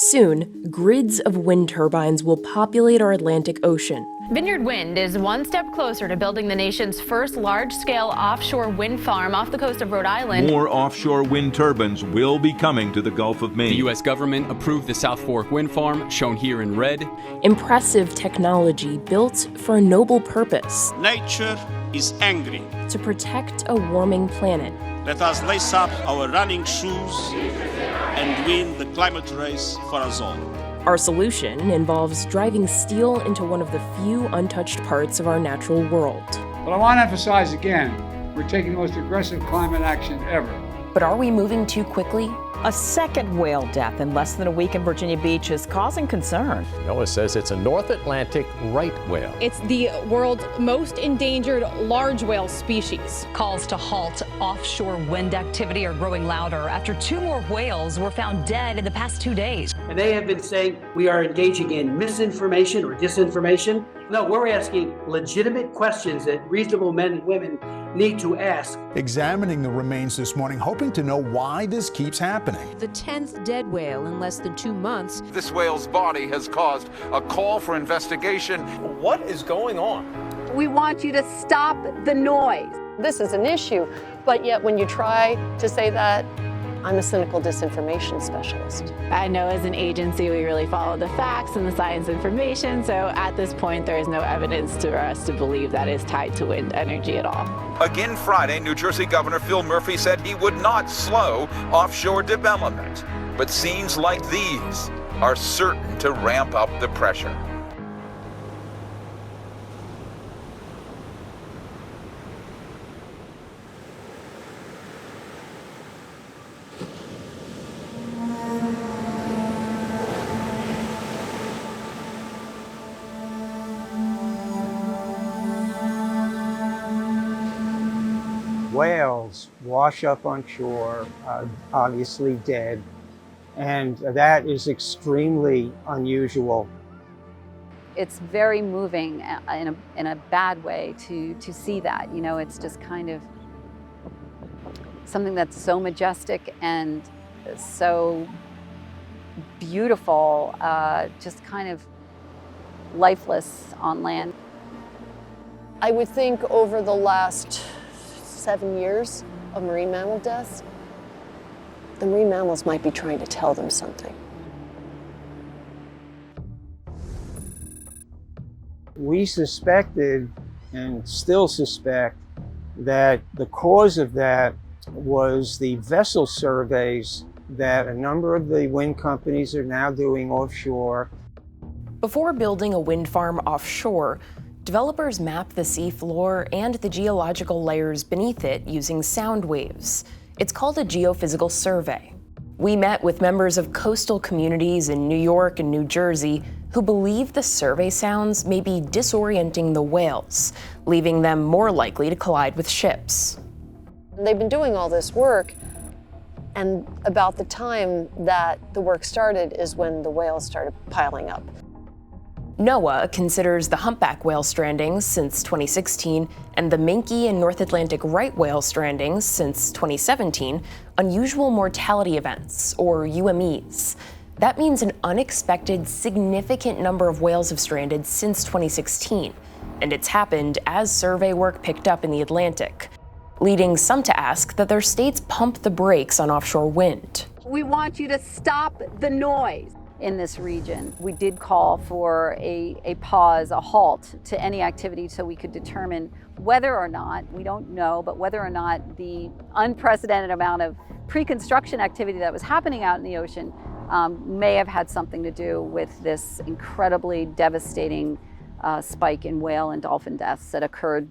Soon, grids of wind turbines will populate our Atlantic Ocean. Vineyard Wind is one step closer to building the nation's first large-scale offshore wind farm off the coast of Rhode Island. More offshore wind turbines will be coming to the Gulf of Maine. The U.S. government approved the South Fork Wind Farm, shown here in red. Impressive technology built for a noble purpose. Nature is angry. To protect a warming planet. Let us lace up our running shoes and win the climate race for us all. Our solution involves driving steel into one of the few untouched parts of our natural world. But I want to emphasize again, we're taking the most aggressive climate action ever. But are we moving too quickly? A second whale death in less than a week in Virginia Beach is causing concern. NOAA says it's a North Atlantic right whale. It's the world's most endangered large whale species. Calls to halt offshore wind activity are growing louder after 2 more whales were found dead in the past 2 days. And they have been saying we are engaging in misinformation or disinformation. No, we're asking legitimate questions that reasonable men and women need to ask. Examining the remains this morning, hoping to know why this keeps happening. The 10th dead whale in less than 2 months. This whale's body has caused a call for investigation. What is going on? We want you to stop the noise. This is an issue, but yet when you try to say that, I'm a cynical disinformation specialist. I know as an agency we really follow the facts and the science information, so at this point there is no evidence for us to believe that is tied to wind energy at all. Again Friday, New Jersey Governor Phil Murphy said he would not slow offshore development, but scenes like these are certain to ramp up the pressure. Whales wash up on shore, obviously dead, and that is extremely unusual. It's very moving in a bad way to see that. You know, it's just kind of something that's so majestic and so beautiful, just kind of lifeless on land. I would think over the last 7 years of marine mammal deaths, the marine mammals might be trying to tell them something. We suspected, and still suspect, that the cause of that was the vessel surveys that a number of the wind companies are now doing offshore. Before building a wind farm offshore, developers map the seafloor and the geological layers beneath it using sound waves. It's called a geophysical survey. We met with members of coastal communities in New York and New Jersey who believe the survey sounds may be disorienting the whales, leaving them more likely to collide with ships. They've been doing all this work, and about the time that the work started is when the whales started piling up. NOAA considers the humpback whale strandings since 2016 and the minke and North Atlantic right whale strandings since 2017 unusual mortality events, or UMEs. That means an unexpected, significant number of whales have stranded since 2016, and it's happened as survey work picked up in the Atlantic, leading some to ask that their states pump the brakes on offshore wind. We want you to stop the noise. In this region, we did call for a pause, a halt to any activity so we could determine whether or not, we don't know, but whether or not the unprecedented amount of pre-construction activity that was happening out in the ocean may have had something to do with this incredibly devastating spike in whale and dolphin deaths that occurred.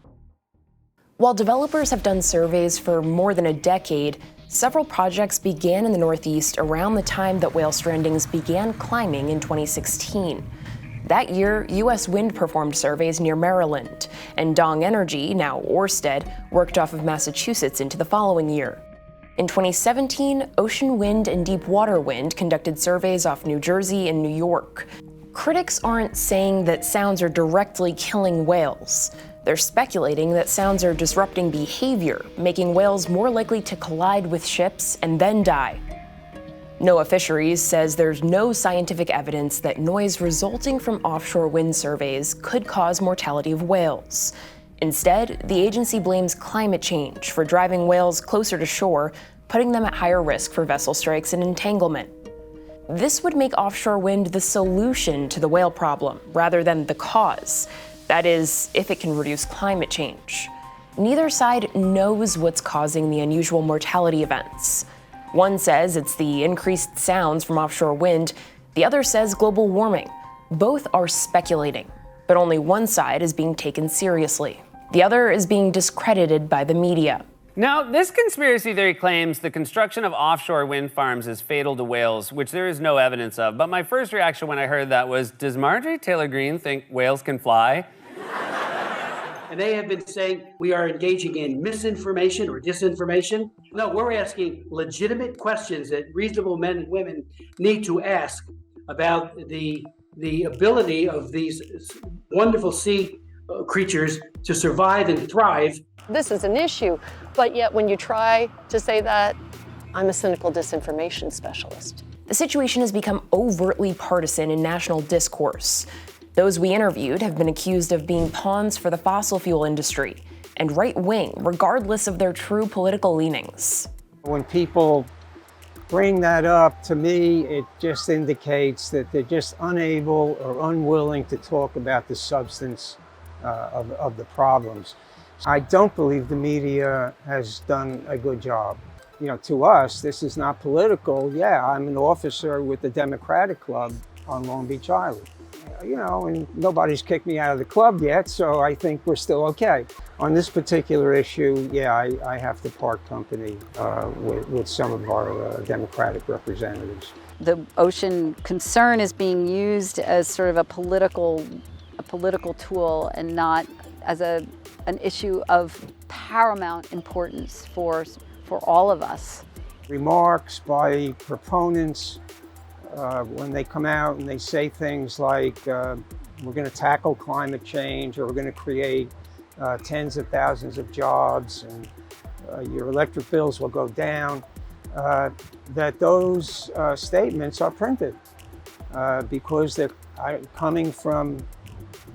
While developers have done surveys for more than a decade, several projects began in the Northeast around the time that whale strandings began climbing in 2016. That year, U.S. Wind performed surveys near Maryland, and Dong Energy, now Ørsted, worked off of Massachusetts into the following year. In 2017, Ocean Wind and Deep Water Wind conducted surveys off New Jersey and New York. Critics aren't saying that sounds are directly killing whales. They're speculating that sounds are disrupting behavior, making whales more likely to collide with ships and then die. NOAA Fisheries says there's no scientific evidence that noise resulting from offshore wind surveys could cause mortality of whales. Instead, the agency blames climate change for driving whales closer to shore, putting them at higher risk for vessel strikes and entanglement. This would make offshore wind the solution to the whale problem, rather than the cause. That is, if it can reduce climate change. Neither side knows what's causing the unusual mortality events. One says it's the increased sounds from offshore wind. The other says global warming. Both are speculating, but only one side is being taken seriously. The other is being discredited by the media. Now, this conspiracy theory claims the construction of offshore wind farms is fatal to whales, which there is no evidence of. But my first reaction when I heard that was, does Marjorie Taylor Greene think whales can fly? And they have been saying we are engaging in misinformation or disinformation. No, we're asking legitimate questions that reasonable men and women need to ask about the ability of these wonderful sea creatures to survive and thrive. This is an issue, but yet when you try to say that, I'm a cynical disinformation specialist. The situation has become overtly partisan in national discourse. Those we interviewed have been accused of being pawns for the fossil fuel industry and right-wing, regardless of their true political leanings. When people bring that up, to me, it just indicates that they're just unable or unwilling to talk about the substance of the problems. I don't believe the media has done a good job. You know, to us, this is not political. Yeah, I'm an officer with the Democratic Club on Long Beach Island. You know, and nobody's kicked me out of the club yet, so I think we're still okay. On this particular issue, yeah, I have to part company with some of our Democratic representatives. The ocean concern is being used as sort of a political tool and not as an issue of paramount importance for all of us. Remarks by proponents when they come out and they say things like, we're going to tackle climate change, or we're going to create tens of thousands of jobs, and your electric bills will go down, that those statements are printed because they're coming from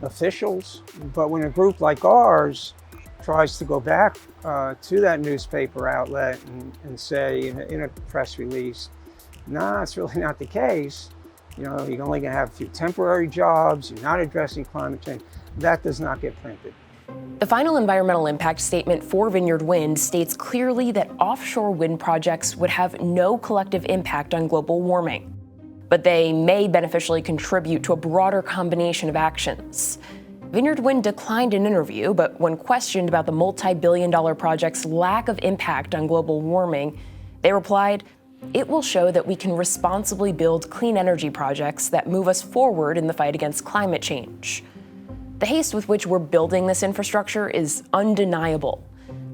officials. But when a group like ours tries to go back to that newspaper outlet and say in a press release, nah, it's really not the case. You know, you're only going to have a few temporary jobs. You're not addressing climate change. That does not get printed. The final environmental impact statement for Vineyard Wind states clearly that offshore wind projects would have no collective impact on global warming, but they may beneficially contribute to a broader combination of actions. Vineyard Wind declined an interview, but when questioned about the multi-billion-dollar project's lack of impact on global warming, they replied, "It will show that we can responsibly build clean energy projects that move us forward in the fight against climate change." The haste with which we're building this infrastructure is undeniable.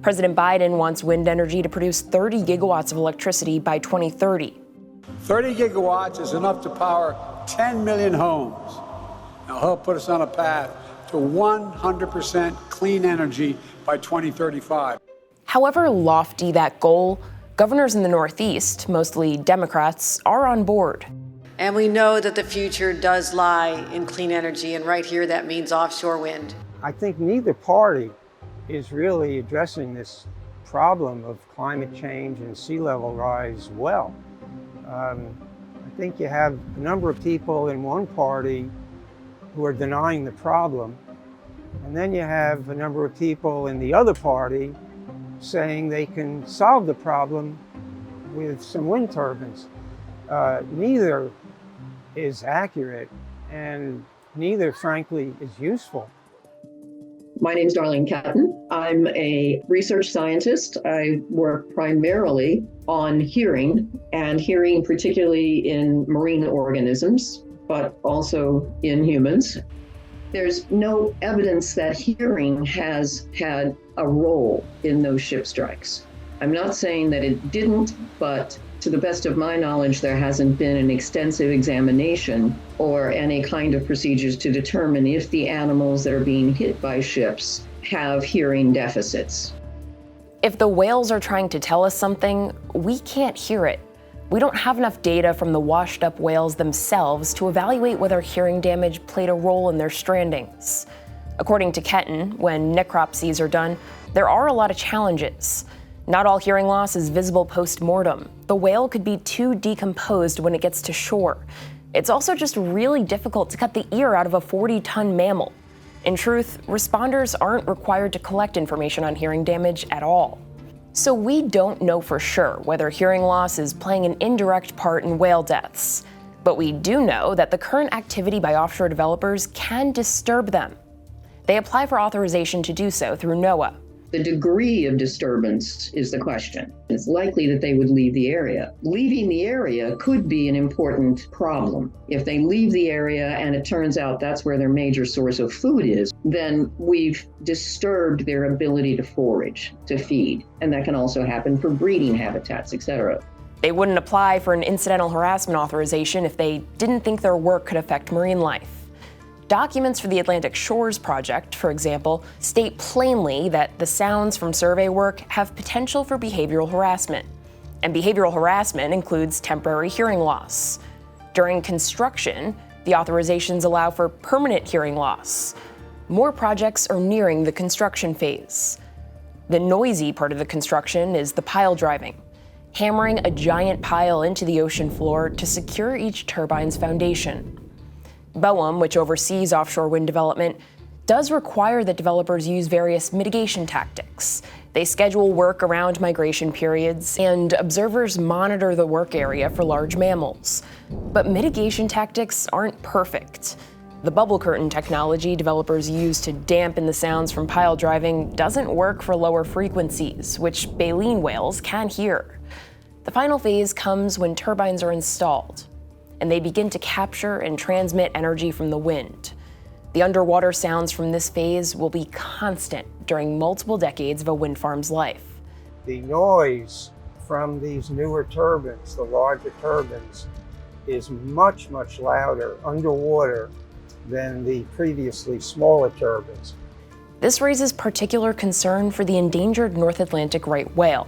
President Biden wants wind energy to produce 30 gigawatts of electricity by 2030. 30 gigawatts is enough to power 10 million homes. Now, he'll put us on a path to 100% clean energy by 2035. However lofty that goal, governors in the Northeast, mostly Democrats, are on board. And we know that the future does lie in clean energy, and right here that means offshore wind. I think neither party is really addressing this problem of climate change and sea level rise well. I think you have a number of people in one party who are denying the problem, and then you have a number of people in the other party saying they can solve the problem with some wind turbines. Neither is accurate, and neither, frankly, is useful. My name is Darlene Catton. I'm a research scientist. I work primarily on hearing, and hearing particularly in marine organisms, but also in humans. There's no evidence that hearing has had a role in those ship strikes. I'm not saying that it didn't, but to the best of my knowledge, there hasn't been an extensive examination or any kind of procedures to determine if the animals that are being hit by ships have hearing deficits. If the whales are trying to tell us something, we can't hear it. We don't have enough data from the washed up whales themselves to evaluate whether hearing damage played a role in their strandings. According to Ketton, when necropsies are done, there are a lot of challenges. Not all hearing loss is visible post-mortem. The whale could be too decomposed when it gets to shore. It's also just really difficult to cut the ear out of a 40-ton mammal. In truth, responders aren't required to collect information on hearing damage at all. So we don't know for sure whether hearing loss is playing an indirect part in whale deaths. But we do know that the current activity by offshore developers can disturb them. They apply for authorization to do so through NOAA. The degree of disturbance is the question. It's likely that they would leave the area. Leaving the area could be an important problem. If they leave the area and it turns out that's where their major source of food is, then we've disturbed their ability to forage, to feed. And that can also happen for breeding habitats, etc. They wouldn't apply for an incidental harassment authorization if they didn't think their work could affect marine life. Documents for the Atlantic Shores Project, for example, state plainly that the sounds from survey work have potential for behavioral harassment. And behavioral harassment includes temporary hearing loss. During construction, the authorizations allow for permanent hearing loss. More projects are nearing the construction phase. The noisy part of the construction is the pile driving, hammering a giant pile into the ocean floor to secure each turbine's foundation. BOEM, which oversees offshore wind development, does require that developers use various mitigation tactics. They schedule work around migration periods, and observers monitor the work area for large mammals. But mitigation tactics aren't perfect. The bubble curtain technology developers use to dampen the sounds from pile driving doesn't work for lower frequencies, which baleen whales can hear. The final phase comes when turbines are installed, and they begin to capture and transmit energy from the wind. The underwater sounds from this phase will be constant during multiple decades of a wind farm's life. The noise from these newer turbines, the larger turbines, is much, much louder underwater than the previously smaller turbines. This raises particular concern for the endangered North Atlantic right whale.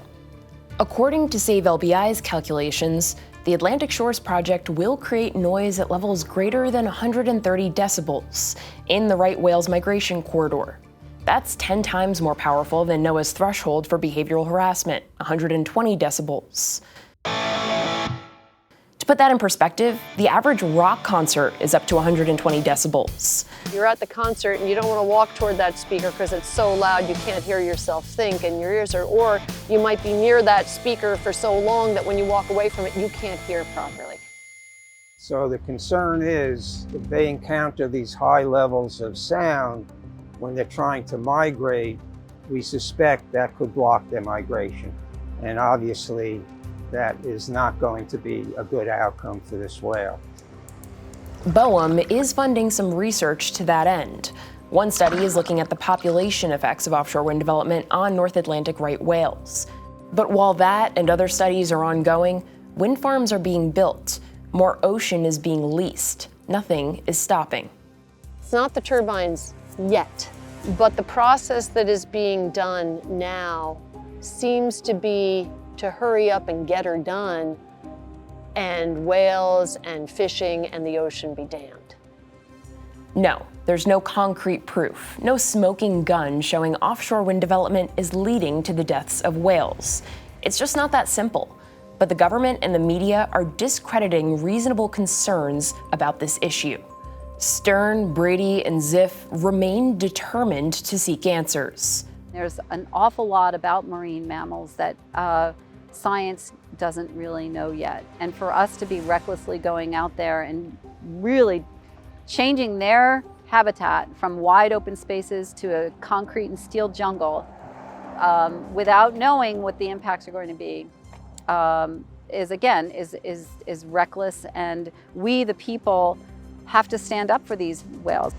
According to Save LBI's calculations, the Atlantic Shores Project will create noise at levels greater than 130 decibels in the right whale's migration corridor. That's 10 times more powerful than NOAA's threshold for behavioral harassment, 120 decibels. To put that in perspective, the average rock concert is up to 120 decibels. You're at the concert and you don't want to walk toward that speaker because it's so loud you can't hear yourself think and your ears are, or you might be near that speaker for so long that when you walk away from it, you can't hear properly. So the concern is if they encounter these high levels of sound when they're trying to migrate, we suspect that could block their migration. And obviously, that is not going to be a good outcome for this whale. BOEM is funding some research to that end. One study is looking at the population effects of offshore wind development on North Atlantic right whales. But while that and other studies are ongoing, wind farms are being built. More ocean is being leased. Nothing is stopping. It's not the turbines yet, but the process that is being done now seems to be to hurry up and get her done, and whales and fishing and the ocean be damned. No, there's no concrete proof, no smoking gun showing offshore wind development is leading to the deaths of whales. It's just not that simple. But the government and the media are discrediting reasonable concerns about this issue. Stern, Brady, and Ziff remain determined to seek answers. There's an awful lot about marine mammals that science doesn't really know yet. And for us to be recklessly going out there and really changing their habitat from wide open spaces to a concrete and steel jungle without knowing what the impacts are going to be is reckless. And we, the people, have to stand up for these whales.